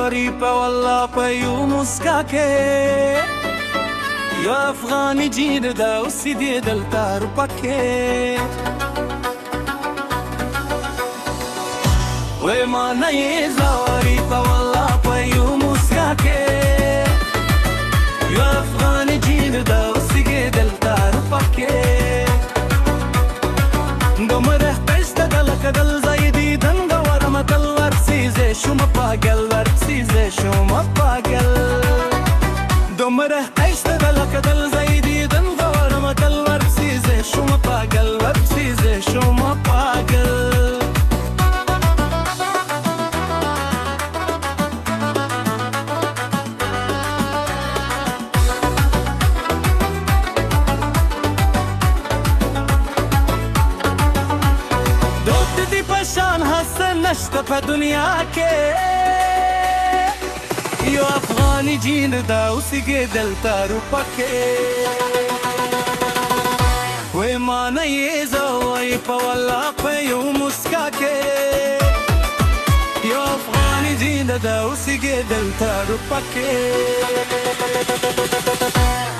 زوري په والله په یو مسکا کې یو افغاني جین دا اوسې دې دلته اروپا کې وای ما نه یې زوري په والله په یو مسکا کې یو افغاني جین دا اوسې دې دلته اروپا کې دومره ښایسته ده لکه دل زیدي دنګه ورمه تل ورسیزې شومه پاګل ورسیزې شومه پاګل دومره ښایسته ده لکه دل زیدي دنګه ورمه تل ورسیزې شومه پاګل ورسیزې شومه پاګل شان حسن نشته په دنیا کې یو افغاني جین دا اوسېږي دلته اروپا کې وای ما نه یې زه وای په والله په یو مسکا کې یو افغاني جین دا اوسېږي دلته اروپا کې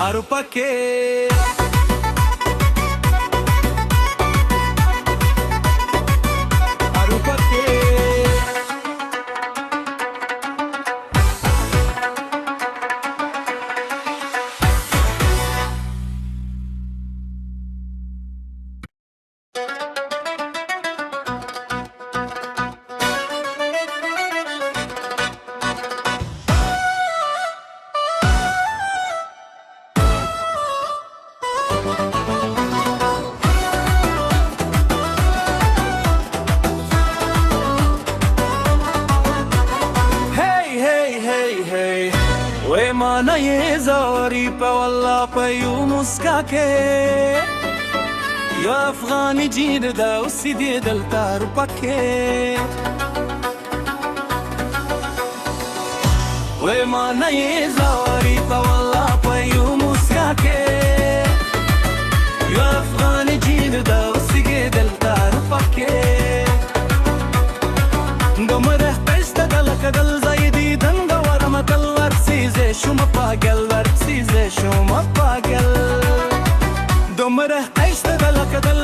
اروپا کې وای ما نه یې زوري په والله په یو مسکا کې یو افغاني جین دا اوسې دې دلته اروپا کې وای ما نه یې زوري په والله په یو مسکا کې یو افغاني جین دا اوسې دلته اروپا کې دومره ښایسته ده لکه دل زیدي دنګه ورمه تل ورسیزې شومه پاګل ورسیزې شومه پاګل دومره ښایسته ده لکه دل